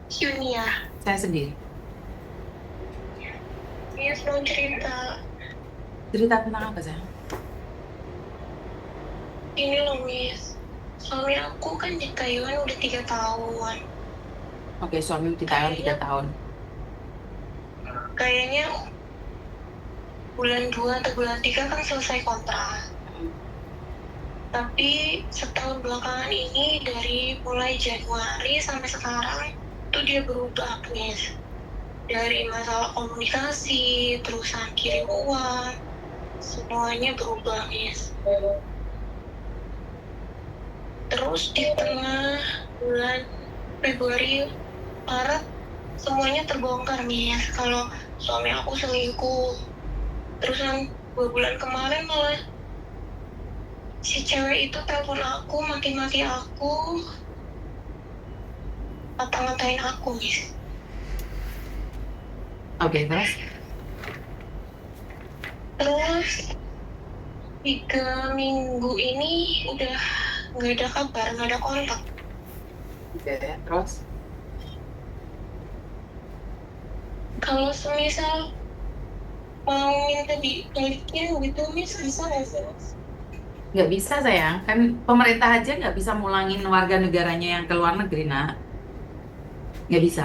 Yunia, Saya sendiri. dia sedang cerita. Cerita tentang apa, sayang? Ini loh, Miss. Suami aku kan di Taiwan udah 3 tahun. Oke, suami di Thailand 3 tahun. Kayaknya bulan 2 atau bulan 3 kan selesai kontrak. Tapi setahun belakangan ini dari mulai Januari sampai sekarang tuh dia berubah, Miss. Dari masalah komunikasi, terusan kirim uang, semuanya berubah, Miss. Terus di tengah bulan Februari, Maret, semuanya terbongkar, Miss. Kalau suami aku selingkuh. Terusan 2 bulan kemarin malah si cewek itu telepon aku, maki-maki aku, ngata-ngatain aku, Miss. Oke, terus? Terus 3 minggu ini udah nggak ada kabar, nggak ada kontak. Oke, terus? Kalau semisal mau minta dibalikin gitu, Miss, bisa nggak sih, Miss? Nggak bisa, sayang. Kan pemerintah aja nggak bisa mulangin warga negaranya yang ke luar negeri, nak. Nggak bisa.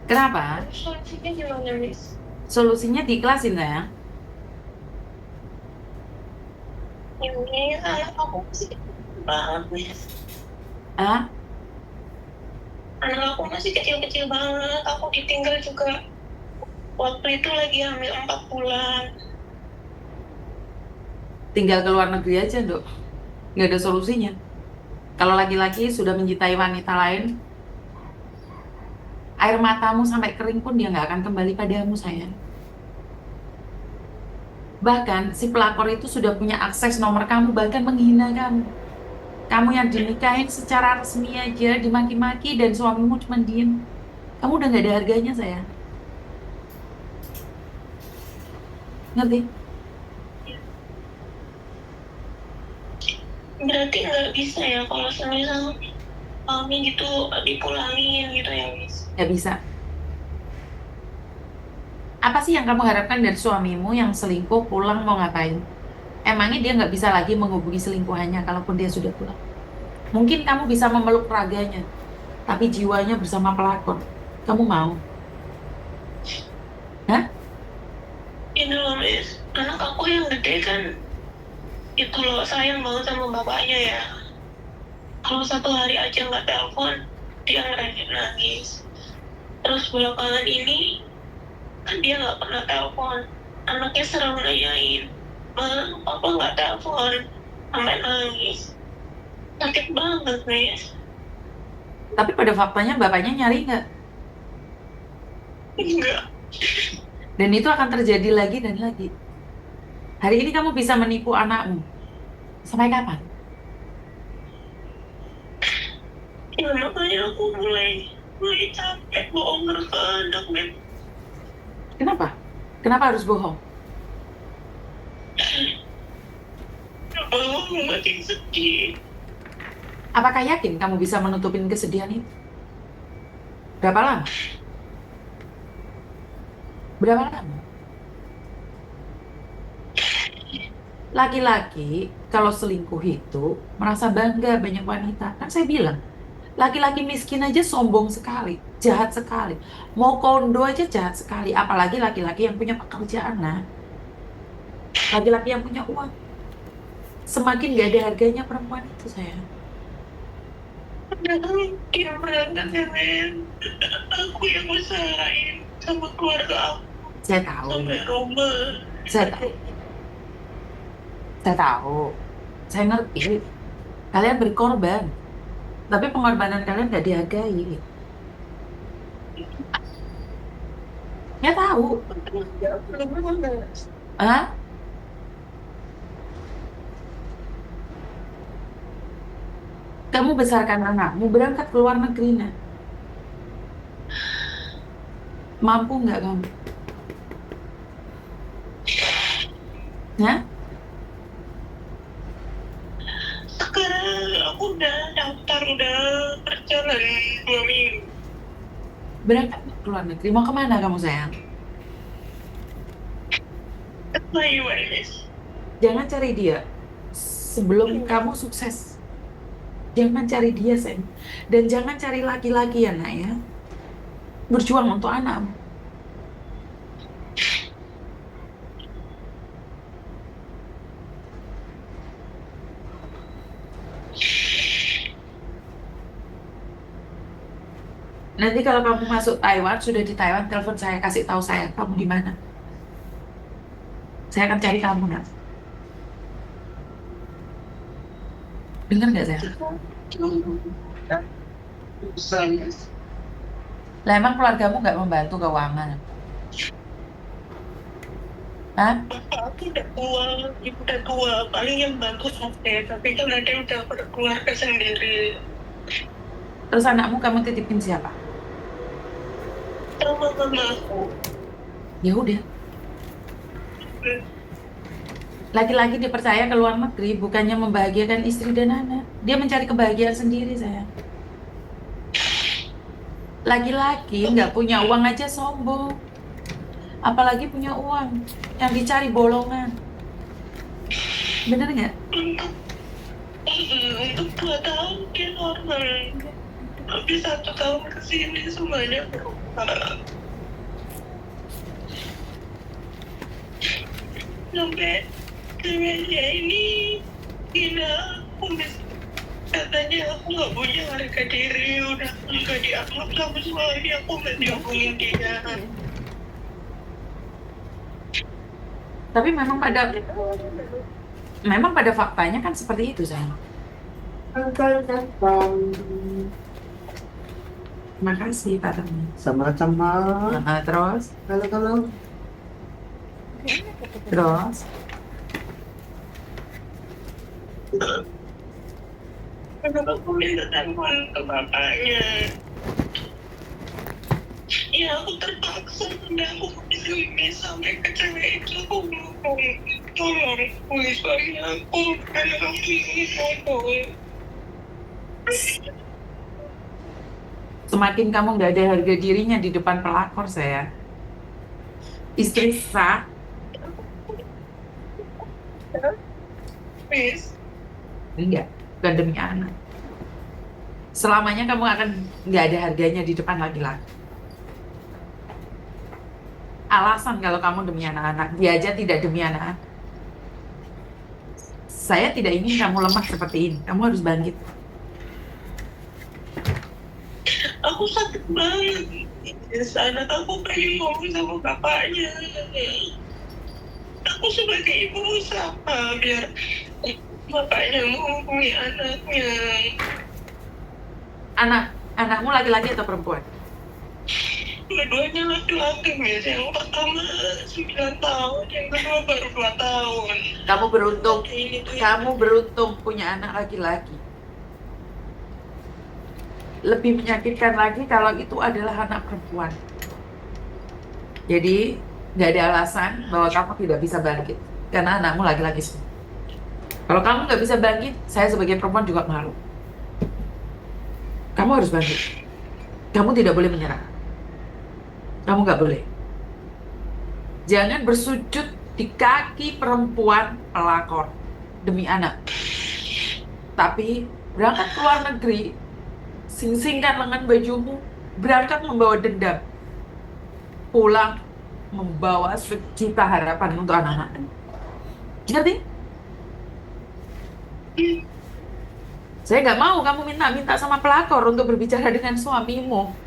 Kenapa? Terus solusinya gimana, Miss? Solusinya diiklasin, sayang. Ini anak aku masih kecil banget, Miss. Ah, Anak aku masih kecil-kecil banget. Aku ditinggal juga waktu itu lagi hamil 4 bulan. tinggal ke luar negeri aja, Dok. Nggak ada solusinya. Kalau laki-laki sudah mencintai wanita lain, air matamu sampai kering pun dia nggak akan kembali padamu, sayang. Bahkan si pelakor itu sudah punya akses nomor kamu, bahkan menghina kamu. Kamu yang dinikahin secara resmi aja dimaki-maki dan suamimu cuma diem. Kamu udah nggak ada harganya, sayang. Ngerti? Berarti nggak bisa ya kalau semisal kami gitu dipulangin gitu ya, Miss? Nggak bisa. Apa sih yang kamu harapkan dari suamimu yang selingkuh pulang mau ngapain? Emangnya dia nggak bisa lagi menghubungi selingkuhannya kalaupun dia sudah pulang? Mungkin kamu bisa memeluk raganya, tapi jiwanya bersama pelakor. Kamu mau? Hah? Ini loh, Miss. Anak aku yang gede kan itu loh sayang banget sama bapaknya ya. Kalau 1 hari aja nggak telepon, dia nangis. Terus belakangan ini kan dia nggak pernah telepon. Anaknya selalu nanyain, "Ma, papa nggak telepon," sampai nangis. Sakit banget, Miss. Tapi pada faktanya bapaknya nyari nggak? Enggak. Dan itu akan terjadi lagi dan lagi. Hari ini kamu bisa menipu anakmu. Sampai kapan? Ya makanya aku mulai capek bohong ke anak, Miss. Kenapa? Kenapa harus bohong? Oh, makin sedih. Apakah yakin kamu bisa menutupin kesedihan itu? Berapa lama? Berapa lama? Laki-laki kalau selingkuh itu merasa bangga banyak wanita. Kan saya bilang, laki-laki miskin aja sombong sekali, jahat sekali. Mau kondo aja jahat sekali, apalagi laki-laki yang punya pekerjaan, nah. Laki-laki yang punya uang. Semakin gak ada harganya perempuan itu, saya. Padahal dia berangkat ya, men. Aku yang usahain sama keluarga aku Saya tahu, sampai rumah. saya tahu, saya tahu. Saya ngerti, kalian berkorban. Tapi pengorbanan kalian gak dihargai. Ya tahu. Ah, kamu besarkan anakmu, berangkat ke luar negeri, nah. Mampu nggak kamu? Nah, Sekarang aku udah daftar, udah berjalan 2 minggu. Berangkat ke luar negeri, mau kemana kamu sayang? Ke Taiwan, Miss. Jangan cari dia sebelum kamu sukses. Jangan cari dia, sayang. Dan jangan cari laki-laki ya, nak ya. Berjuang untuk anakmu. Nanti kalau kamu masuk Taiwan, sudah di Taiwan, telepon saya, kasih tahu saya kamu di mana. Saya akan cari kamu, nak. Dengar nggak saya? Lah emang keluargamu nggak membantu keuangan? Hah? Bapak aku udah tua, ibu udah tua, paling yang bantu saya, tapi kan ada yang udah berkeluarga sendiri. Terus anakmu kamu titipin siapa? Sama mama aku. Ya udah. Laki-laki dipercaya ke luar negeri bukannya membahagiakan istri dan anak. Dia mencari kebahagiaan sendiri, sayang. Laki-laki nggak punya uang aja sombong. Apalagi punya uang yang dicari bolongan. Bener nggak? Untuk 2 tahun dia normal. Habis 1 tahun kesini semuanya berubah. Sampai ceweknya ini hina aku, Miss. Katanya aku nggak punya harga diri, udah nggak dianggap sama suami, aku nggak dihubungin dia. Tapi memang pada faktanya kan seperti itu, sayang. Makasih, Pak Tami. Sama-sama. Terus, Kalau terus. Kenapa aku minta telepon ke bapaknya? Ya aku terpaksa, udah aku disini sampai ke cewek itu, aku ngomong, tolong please suami aku, karena aku ingin ngomong. Semakin kamu nggak ada harga dirinya di depan pelakor, saya. Istri sah, Please. enggak, bukan demi anak. Selamanya kamu akan nggak ada harganya di depan laki-laki. Alasan kalau kamu demi anak-anak, dia aja tidak demi anak-anak. Saya tidak ingin kamu lemah seperti ini. Kamu harus bangkit. Aku sakit banget. Di sana aku pengen ngomong sama bapaknya. Aku sebagai ibu usaha biar bapaknya menghubungi anaknya. Anakmu laki-laki atau perempuan? Dua-duanya laki-laki, Miss. Yang pertama 9 tahun, yang kedua baru 2 tahun. Kamu beruntung. Ini tuh Kamu beruntung punya anak laki-laki. Lebih menyakitkan lagi kalau itu adalah anak perempuan. Jadi, nggak ada alasan bahwa kamu tidak bisa bangkit. Karena anakmu laki-laki semua. Kalau kamu nggak bisa bangkit, saya sebagai perempuan juga malu. Kamu harus bangkit. Kamu tidak boleh menyerah. Kamu nggak boleh. Jangan bersujud di kaki perempuan pelakor demi anak. Tapi berangkat ke luar negeri, sing-singkan lengan bajumu, berangkat membawa dendam. Pulang membawa sejuta harapan untuk anak-anak. Ngerti? Saya nggak mau kamu minta-minta sama pelakor untuk berbicara dengan suamimu.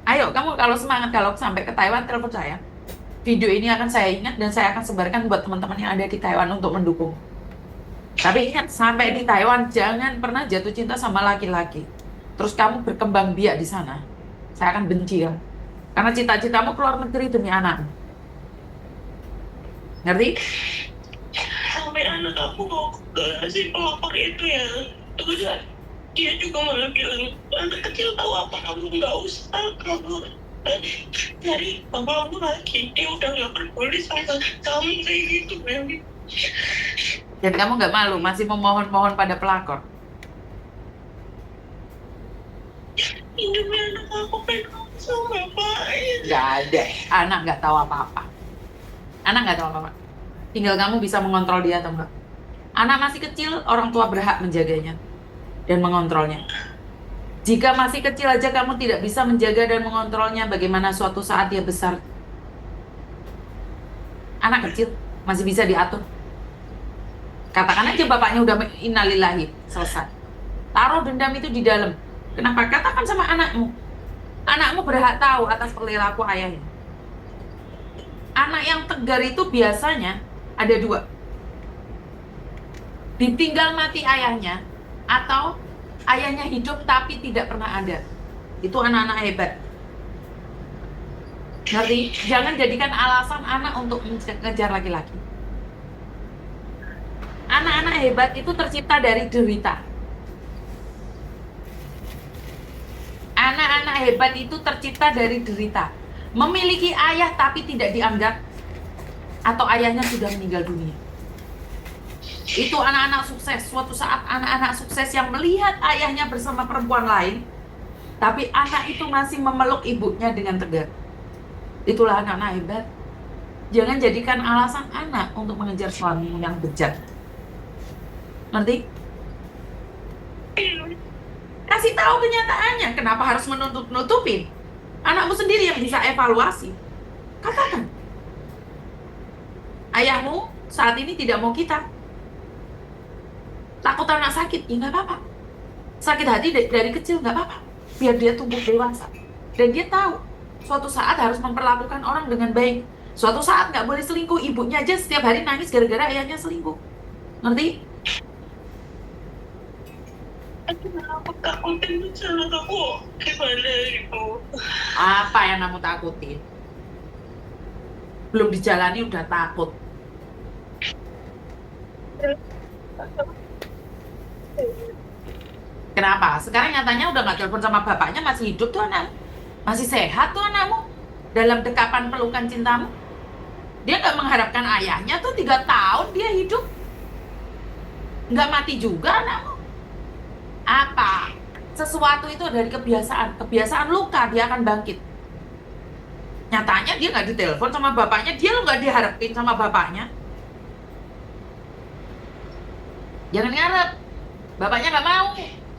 Ayo, kamu kalau semangat, kalau sampai ke Taiwan, telepon saya. Video ini akan saya ingat dan saya akan sebarkan buat teman-teman yang ada di Taiwan untuk mendukung. Tapi ingat, sampai di Taiwan, jangan pernah jatuh cinta sama laki-laki. Terus kamu berkembang biak di sana. Saya akan benci kamu. Karena cita-citamu keluar negeri demi anakmu. Ngerti? sampai anak aku mau ke si pelapor itu ya, terus dia juga malah bilang, anak kecil tahu apa, kamu nggak usah, kamu dari bapamu lagi, dia udah nggak peduli sama kamu kayak gitu, Meli. Dan kamu nggak malu, masih memohon-mohon pada pelakor. Hidupnya anak aku pengen ngomong sama bapaknya. Nggak ada. Anak nggak tahu apa-apa. Anak nggak tahu apa-apa. Tinggal kamu bisa mengontrol dia atau enggak. Anak masih kecil, orang tua berhak menjaganya dan mengontrolnya. Jika masih kecil aja kamu tidak bisa menjaga dan mengontrolnya, bagaimana suatu saat dia besar? Anak kecil masih bisa diatur. Katakan aja bapaknya udah innalillahi, selesai. Taruh dendam itu di dalam. Kenapa? Katakan sama anakmu. Anakmu berhak tahu atas perilaku ayahnya. Anak yang tegar itu biasanya ada dua. Ditinggal mati ayahnya, atau ayahnya hidup tapi tidak pernah ada. Itu anak-anak hebat. Ngerti? Jangan jadikan alasan anak untuk mengejar laki-laki. Anak-anak hebat itu tercipta dari derita. Anak-anak hebat itu tercipta dari derita. Memiliki ayah tapi tidak dianggap, atau ayahnya sudah meninggal dunia. Itu anak-anak sukses. Suatu saat anak-anak sukses yang melihat ayahnya bersama perempuan lain, tapi anak itu masih memeluk ibunya dengan tegar. Itulah anak-anak hebat. Jangan jadikan alasan anak untuk mengejar suami yang bejat. Ngerti? Kasih tahu kenyataannya. Kenapa harus menutup-nutupin? Anakmu sendiri yang bisa evaluasi. Katakan, ayahmu saat ini tidak mau kita. Takut anak sakit, ya nggak apa-apa. Sakit hati dari kecil nggak apa-apa. Biar dia tumbuh dewasa. Dan dia tahu, suatu saat harus memperlakukan orang dengan baik. Suatu saat nggak boleh selingkuh. Ibunya aja setiap hari nangis gara-gara ayahnya selingkuh. Ngerti? Aku takutin sama kamu gimana gitu. Apa yang kamu takutin? Belum dijalani udah takut. Kenapa? Sekarang nyatanya udah nggak telepon sama bapaknya, masih hidup tuh anakmu. Masih sehat tuh anakmu. Dalam dekapan pelukan cintamu. Dia nggak mengharapkan ayahnya tuh 3 tahun dia hidup. Nggak mati juga anakmu. Apa? Sesuatu itu dari kebiasaan. Kebiasaan luka, dia akan bangkit. Nyatanya dia nggak ditelepon sama bapaknya, dia lo nggak diharapin sama bapaknya. Jangan ngarep. Bapaknya nggak mau.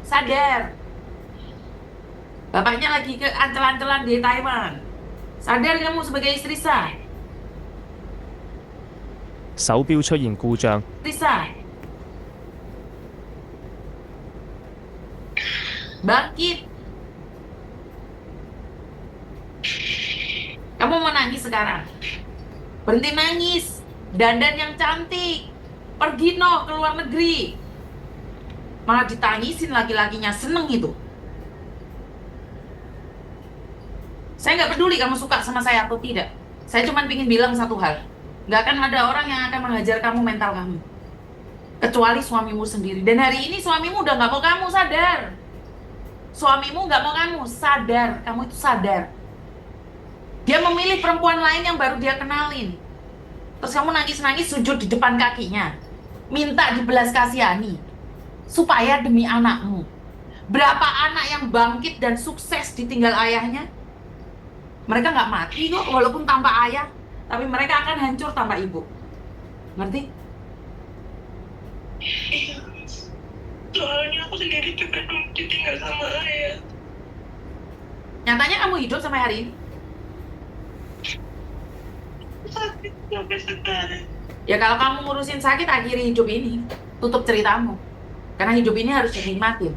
Sadar. Bapaknya lagi ke ancel-ancelan di Taiwan. Sadar kamu sebagai istri sah. 手錶出現故障， Istri sah. Bangkit. Kamu mau nangis sekarang? Berhenti nangis. Dandan yang cantik. Pergi no ke luar negeri. Malah ditangisin laki-lakinya, seneng itu. Saya nggak peduli kamu suka sama saya atau tidak. Saya cuma ingin bilang satu hal. Nggak akan ada orang yang akan mengajar kamu mental kamu. Kecuali suamimu sendiri. Dan hari ini suamimu udah nggak mau kamu, sadar. Suamimu nggak mau kamu, sadar. Kamu itu sadar. Dia memilih perempuan lain yang baru dia kenalin. Terus kamu nangis-nangis sujud di depan kakinya. Minta dibelas kasihani. Supaya demi anakmu. Berapa anak yang bangkit dan sukses ditinggal ayahnya? Mereka nggak mati kok, walaupun tanpa ayah. Tapi mereka akan hancur tanpa ibu. Ngerti? Iya. Soalnya aku sendiri juga dulu ditinggal sama ayah. Nyatanya kamu hidup sampai hari ini. Sakit sampai sekarang. Ya kalau kamu ngurusin sakit, akhiri hidup ini. Tutup ceritamu. Karena hidup ini harus dinikmatin.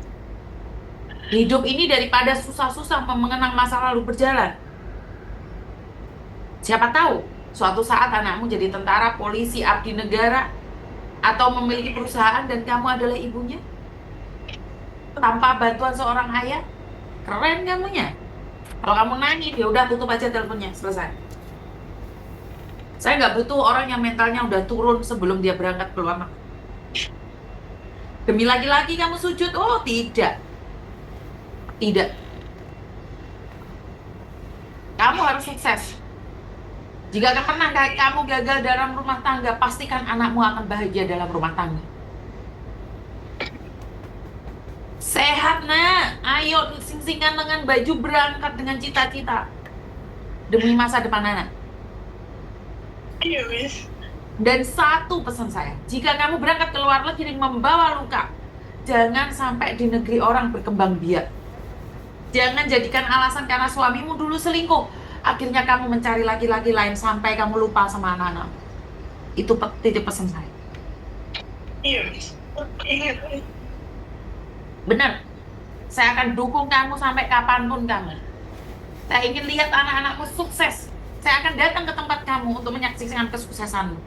Hidup ini daripada susah-susah mengenang masa lalu berjalan. Siapa tahu, suatu saat anakmu jadi tentara, polisi, abdi negara, atau memiliki perusahaan dan kamu adalah ibunya. Tanpa bantuan seorang ayah, keren kamunya. Kalau kamu nangis, ya udah tutup aja teleponnya, selesai. Saya nggak butuh orang yang mentalnya udah turun sebelum dia berangkat keluar. Demi laki-laki kamu sujud? Oh, tidak. Tidak. Kamu harus sukses. Jika pernah kamu gagal dalam rumah tangga, pastikan anakmu akan bahagia dalam rumah tangga. Sehat nak, ayo sing-singan dengan baju berangkat dengan cita-cita demi masa depan anak. Iya, Miss. Dan satu pesan saya, jika kamu berangkat ke luar negeri membawa luka, jangan sampai di negeri orang berkembang biak. Jangan jadikan alasan karena suamimu dulu selingkuh, akhirnya kamu mencari laki-laki lain sampai kamu lupa sama anak-anak. Itu titik pesan saya. Iya, Miss. Ingat, Miss. Benar, saya akan dukung kamu sampai kapanpun kamu. Saya ingin lihat anak-anakmu sukses. Saya akan datang ke tempat kamu untuk menyaksikan kesuksesanmu.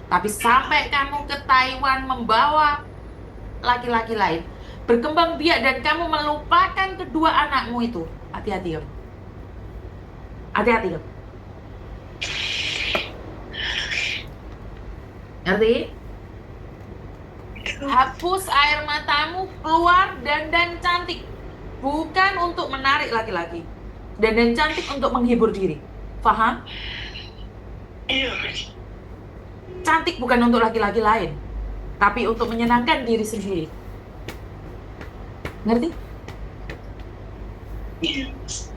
Tapi sampai kamu ke Taiwan membawa laki-laki lain, berkembang biak dan kamu melupakan kedua anakmu itu, hati-hati ya. Hati-hati ya. Ngerti? Hapus air matamu, keluar dandan cantik. Bukan untuk menarik laki-laki. Dandan cantik untuk menghibur diri. Paham? Iya, Miss. Cantik bukan untuk laki-laki lain, tapi untuk menyenangkan diri sendiri. Ngerti? Iya, Miss.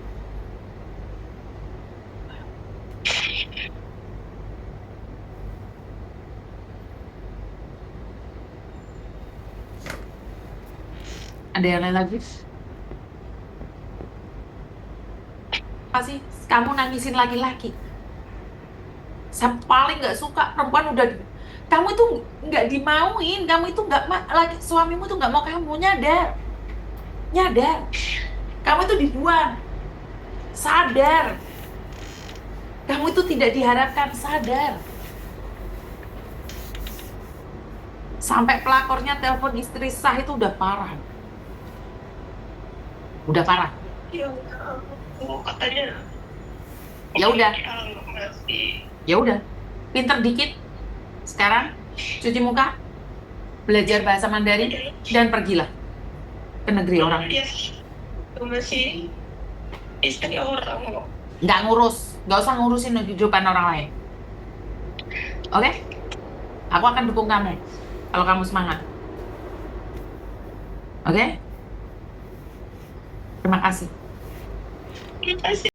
Ada yang lain lagi? Pasti kamu nangisin laki-laki. Saya paling nggak suka perempuan udah kamu itu nggak dimauin, kamu itu nggak lagi suamimu tuh nggak mau kamu, nyadar, kamu itu dibuang, sadar, kamu itu tidak diharapkan, sadar. Sampai pelakornya telepon istri sah itu udah parah. Ya, katanya. Ya udah. Masih. Ya udah, pinter dikit. Sekarang cuci muka, belajar bahasa Mandarin, dan pergilah ke negeri orang. Iya. Masih istri orang. Nggak usah ngurusin kehidupan orang lain. Oke? Aku akan dukung kamu kalau kamu semangat. Oke? Terima kasih. Terima kasih.